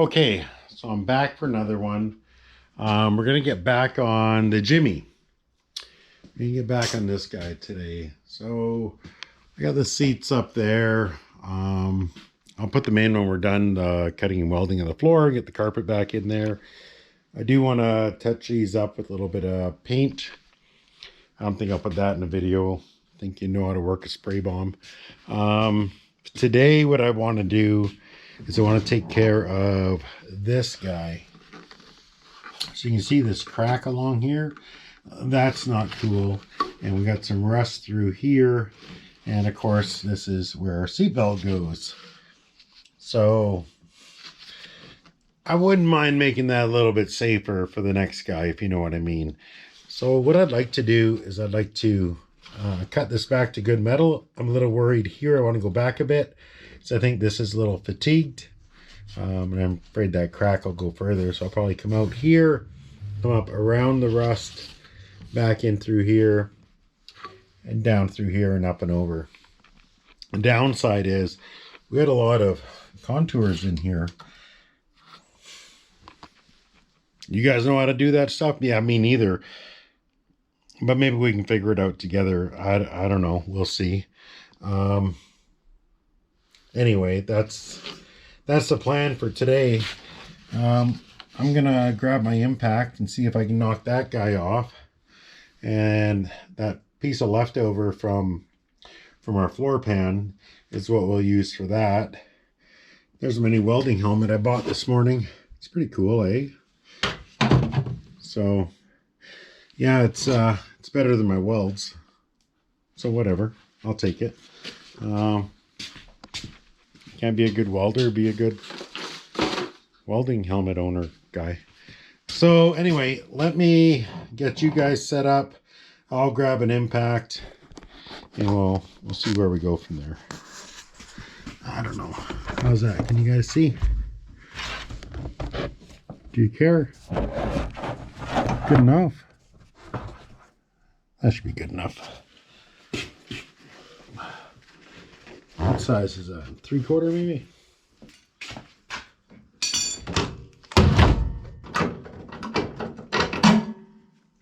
Okay, so I'm back for another one. We're gonna get back on the Jimmy. We're gonna get back on this guy today. So I got the seats up there. I'll put them in when we're done cutting and welding on the floor, get the carpet back in there. I do want to touch these up with a little bit of paint. I don't think I'll put that in the video. I think you know how to work a spray bomb. Today what I want to do is I want to take care of this guy. So you can see this crack along here. That's not cool. And we got some rust through here. And of course, this is where our seatbelt goes. So I wouldn't mind making that a little bit safer for the next guy, if you know what I mean. So what I'd like to do is I'd like to cut this back to good metal. I'm a little worried here. I want to go back a bit. So I think this is a little fatigued. And I'm afraid that crack will go further. So I'll probably come out here, come up around the rust, back in through here, and down through here and up and over. The downside is we had a lot of contours in here. You guys know how to do that stuff? Yeah, me neither. But maybe we can figure it out together. I don't know. We'll see. Anyway, that's the plan for today. I'm gonna grab my impact and see if I can knock that guy off. And that piece of leftover from our floor pan is what we'll use for that. There's a mini welding helmet I bought this morning. It's pretty cool, eh? So yeah, it's better than my welds. So whatever, I'll take it. Can't be a good welder, be a good welding helmet owner guy. So anyway, let me get you guys set up. I'll grab an impact and we'll see where we go from there. I don't know. How's that? Can you guys see? Do you care? Good enough. That should be good enough. What size is that? 3/4 maybe?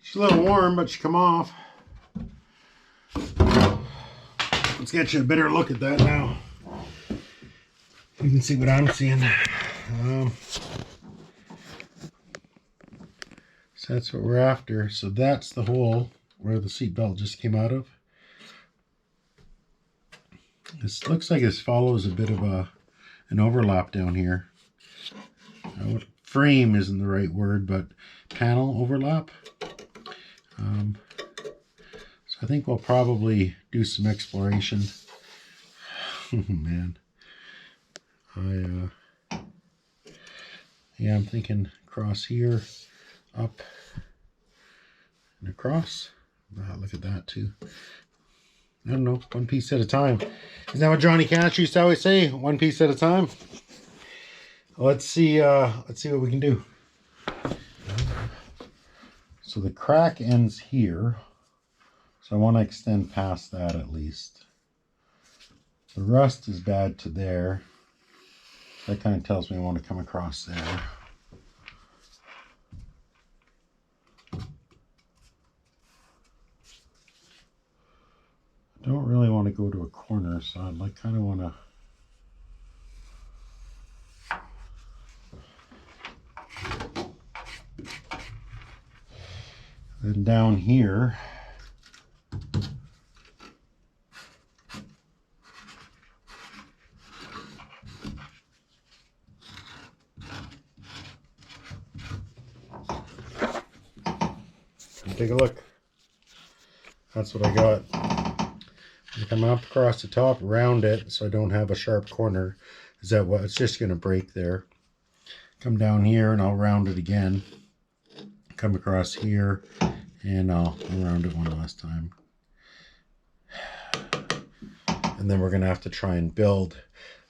She's a little warm, but she come off. Let's get you a better look at that now. You can see what I'm seeing. So that's what we're after. So that's the hole where the seat belt just came out of. This looks like this follows a bit of an overlap down here. Frame isn't the right word, but panel overlap. So I think we'll probably do some exploration. Oh, man. Yeah, I'm thinking across here, up and across. Look at that too. I don't know, one piece at a time. Isn't that what Johnny Cash used to always say? One piece at a time. Let's see what we can do. So the crack ends here. So I want to extend past that at least. The rust is bad to there. That kind of tells me I want to come across there. I don't really want to go to a corner, so I'd kind of want to then down here. Take a look. That's what I got. I'm coming up across the top, round it so I don't have a sharp corner. Is that what? It's just going to break there. Come down here and I'll round it again. Come across here and I'll round it one last time. And then we're going to have to try and build.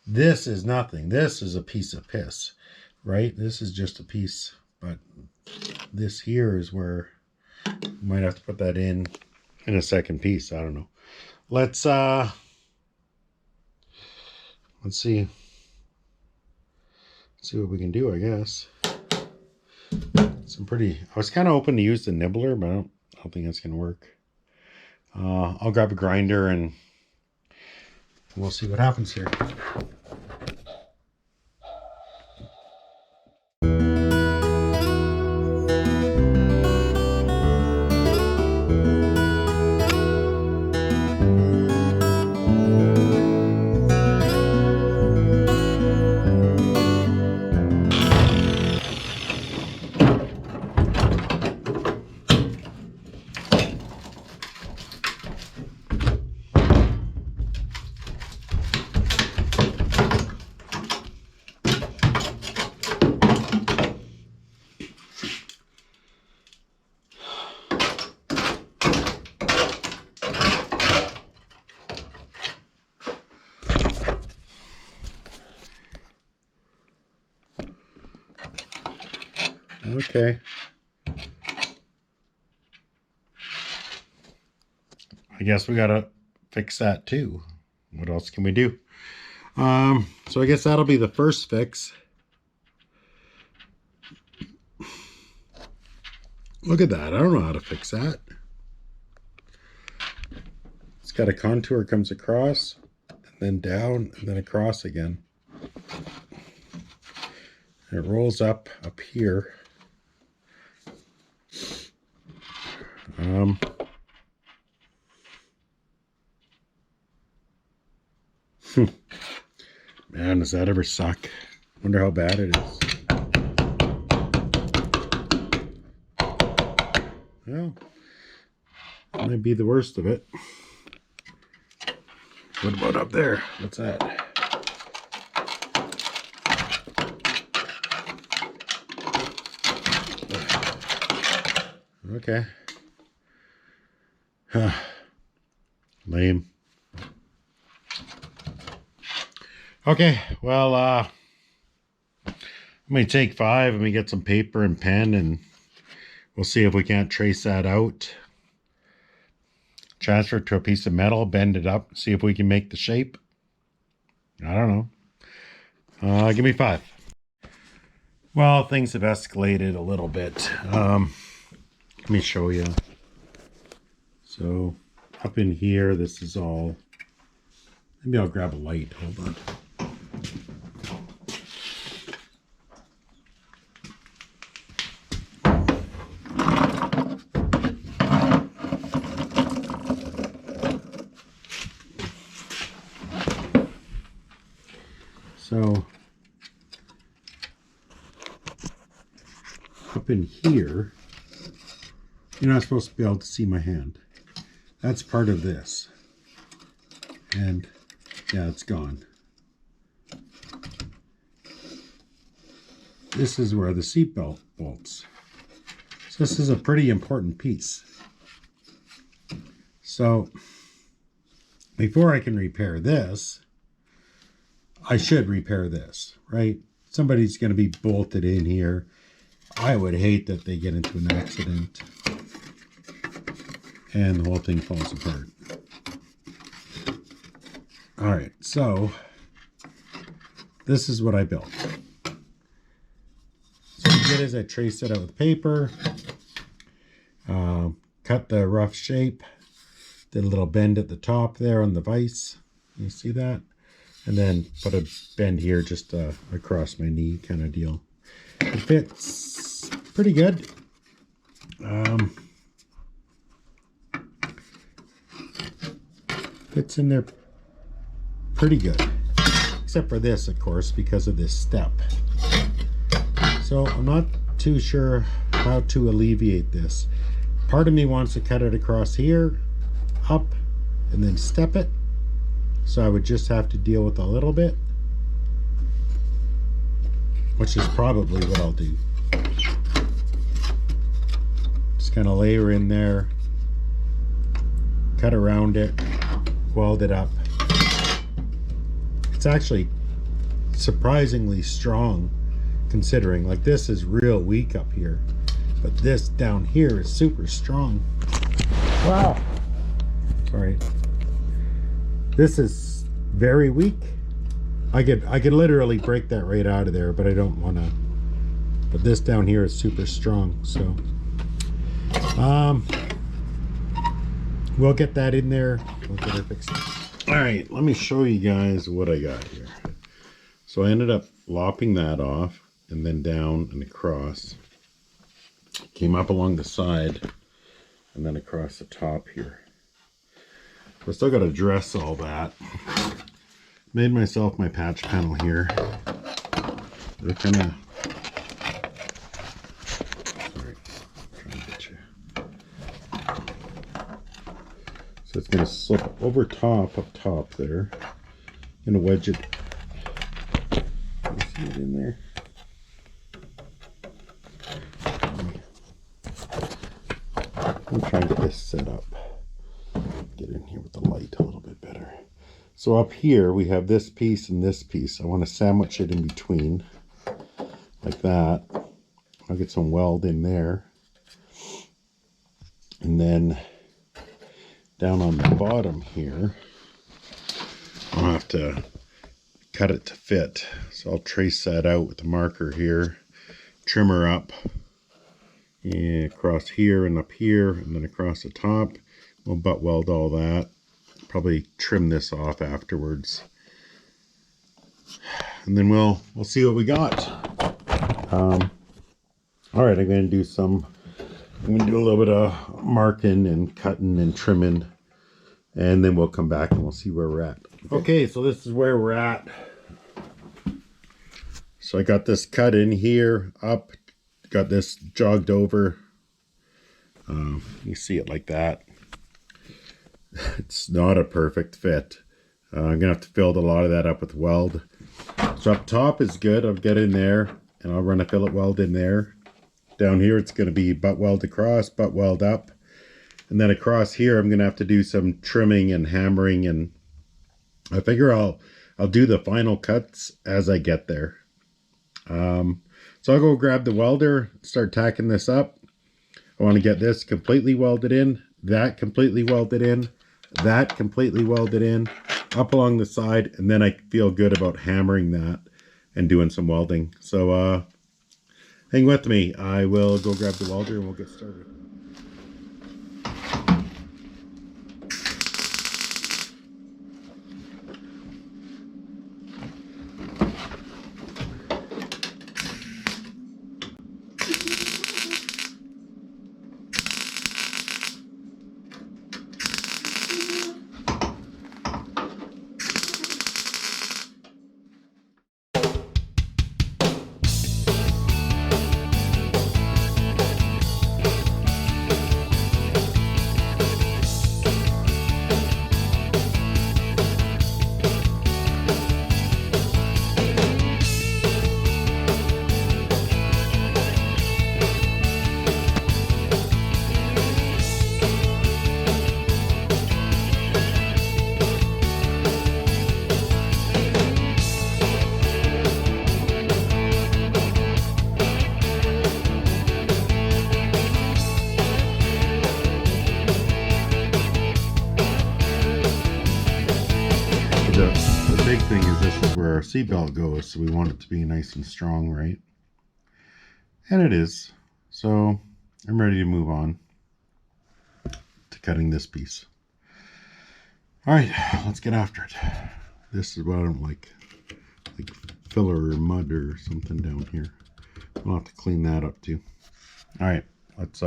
This is nothing. This is a piece of piss, right? This is just a piece, but this here is where we might have to put that in a second piece. I don't know. Let's see. see what we can do, I guess. I was kind of hoping to use the nibbler, but I don't think that's gonna work. I'll grab a grinder and we'll see what happens here. Okay. I guess we gotta fix that too. What else can we do? So I guess that'll be the first fix. Look at that. I don't know how to fix that. It's got a contour, comes across, and then down, and then across again. And it rolls up here. Man, does that ever suck? Wonder how bad it is. Well, that might be the worst of it. What about up there? What's that? Okay. Huh. Lame. Okay, well, let me take 5 and we get some paper and pen and we'll see if we can't trace that out. Transfer it to a piece of metal, bend it up, see if we can make the shape. I don't know. Give me 5. Well, things have escalated a little bit. Let me show you. So up in here, this is all, maybe I'll grab a light, hold on. So up in here, you're not supposed to be able to see my hand. That's part of this. And yeah, it's gone. This is where the seatbelt bolts. So this is a pretty important piece. So before I can repair this, I should repair this, right? Somebody's going to be bolted in here. I would hate that they get into an accident and the whole thing falls apart. All right, so this is what I built. So what I did is I traced it out with paper, cut the rough shape, did a little bend at the top there on the vise. You see that? And then put a bend here just across my knee kind of deal. It fits pretty good. Fits in there pretty good. Except for this, of course, because of this step. So I'm not too sure how to alleviate this. Part of me wants to cut it across here, up, and then step it. So I would just have to deal with a little bit, which is probably what I'll do. Just kind of layer in there, cut around it, weld it up. It's actually surprisingly strong considering, like this is real weak up here, but this down here is super strong. Wow. Sorry. This is very weak, I could literally break that right out of there, but I don't want to. But this down here is super strong, so we'll get that in there. We'll get it fixed. All right, let me show you guys what I got here. So I ended up lopping that off and then down and across. Came up along the side and then across the top here. I still got to dress all that. Made myself my patch panel here. They're kind of... Sorry, I'm trying to get you. So it's going to slip over top, up top there. I'm going to wedge it. You see it in there? I'm trying to get this set up. Get in here with the light a little bit better. So up here we have this piece and this piece. I want to sandwich it in between like that. I'll get some weld in there. And then down on the bottom here, I'll have to cut it to fit. So I'll trace that out with the marker here, trim her up across here and up here, and then across the top. We'll butt weld all that. Probably trim this off afterwards, and then we'll see what we got. All right, I'm going to do a little bit of marking and cutting and trimming, and then we'll come back and we'll see where we're at. Okay, so this is where we're at. So I got this cut in here, up, got this jogged over. You see it like that. It's not a perfect fit. I'm gonna have to fill a lot of that up with weld. So up top is good. I'll get in there and I'll run a fillet weld in there. Down here it's gonna be butt weld across, butt weld up, and then across here I'm gonna have to do some trimming and hammering, and I figure I'll do the final cuts as I get there. So I'll go grab the welder, start tacking this up. I want to get this completely welded in, that completely welded in, that completely welded in, up along the side, and then I feel good about hammering that and doing some welding. So hang with me. I will go grab the welder and we'll get started. The big thing is this is where our seatbelt goes, so we want it to be nice and strong, right? And it is. So I'm ready to move on to cutting this piece. All right, let's get after it. This is what I don't like filler or mud or something down here. We'll have to clean that up too. All right, let's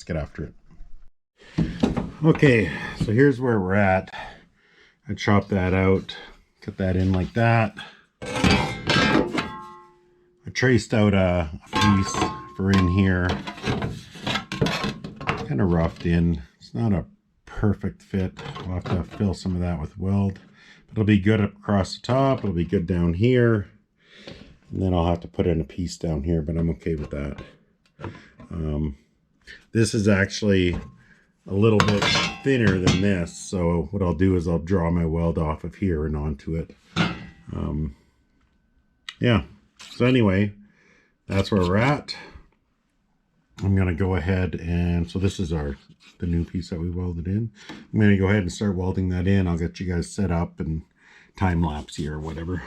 get after it. Okay, so here's where we're at. I chopped that out, cut that in like that. I traced out a piece for in here. Kind of roughed in. It's not a perfect fit. We'll have to fill some of that with weld. But it'll be good across the top. It'll be good down here. And then I'll have to put in a piece down here, but I'm okay with that. This is actually a little bit thinner than this, so what I'll do is I'll draw my weld off of here and onto it. Yeah, so anyway, that's where we're at. I'm gonna go ahead and, so this is the new piece that we welded in. I'm gonna go ahead and start welding that in. I'll get you guys set up and time lapse here or whatever.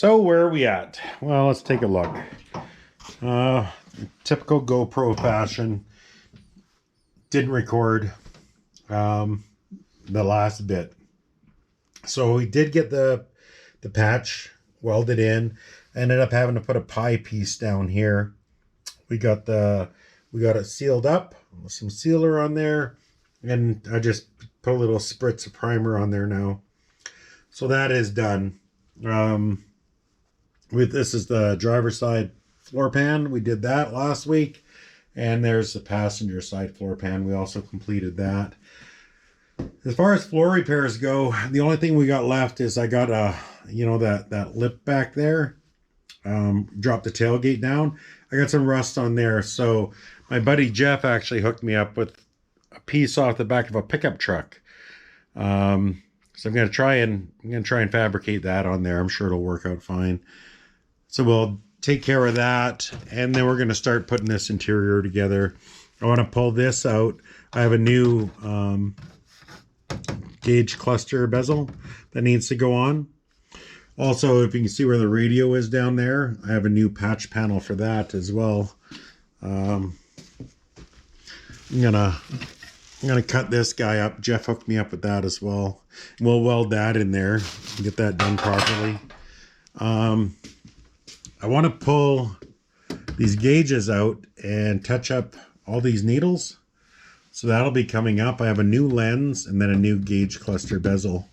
So where are we at? Well, let's take a look. Typical GoPro fashion. Didn't record the last bit. So we did get the patch welded in. I ended up having to put a pie piece down here. We got it sealed up, some sealer on there, and I just put a little spritz of primer on there now. So that is done. This is the driver's side floor pan. We did that last week. And there's the passenger side floor pan. We also completed that. As far as floor repairs go, the only thing we got left is I got that lip back there. Dropped the tailgate down. I got some rust on there. So my buddy Jeff actually hooked me up with a piece off the back of a pickup truck. So I'm gonna try and fabricate that on there. I'm sure it'll work out fine. So we'll take care of that, and then we're going to start putting this interior together. I want to pull this out. I have a new gauge cluster bezel that needs to go on. Also, if you can see where the radio is down there, I have a new patch panel for that as well. I'm gonna cut this guy up. Jeff hooked me up with that as well. We'll weld that in there and get that done properly. I want to pull these gauges out and touch up all these needles. So that'll be coming up. I have a new lens and then a new gauge cluster bezel.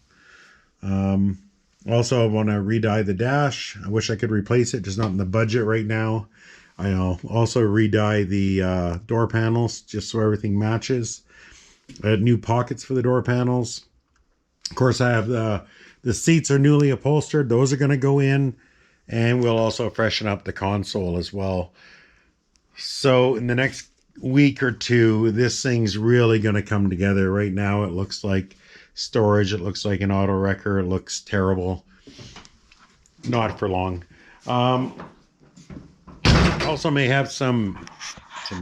Also, I want to re-dye the dash. I wish I could replace it, just not in the budget right now. I'll also re-dye the door panels just so everything matches. I had new pockets for the door panels. Of course, I have the seats are newly upholstered. Those are going to go in. And we'll also freshen up the console as well. So in the next week or two, this thing's really going to come together. Right now, it looks like storage. It looks like an auto wrecker. It looks terrible. Not for long. Also may have some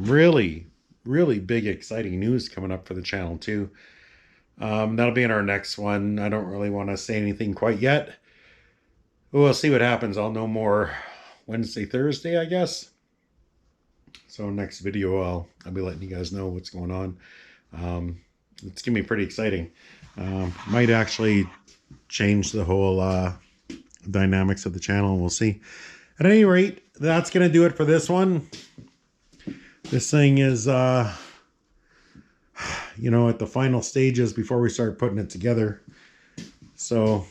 really, really big, exciting news coming up for the channel too. That'll be in our next one. I don't really want to say anything quite yet. We'll see what happens. I'll know more Wednesday, Thursday, I guess. So next video, I'll be letting you guys know what's going on. It's gonna be pretty exciting. Might actually change the whole dynamics of the channel. We'll see. At any rate, that's gonna do it for this one. This thing is, at the final stages before we start putting it together. So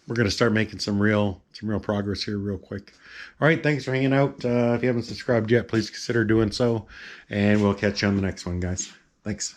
we're going to start making some real progress here real quick. All right, thanks for hanging out. If you haven't subscribed yet, please consider doing so. And we'll catch you on the next one, guys. Thanks.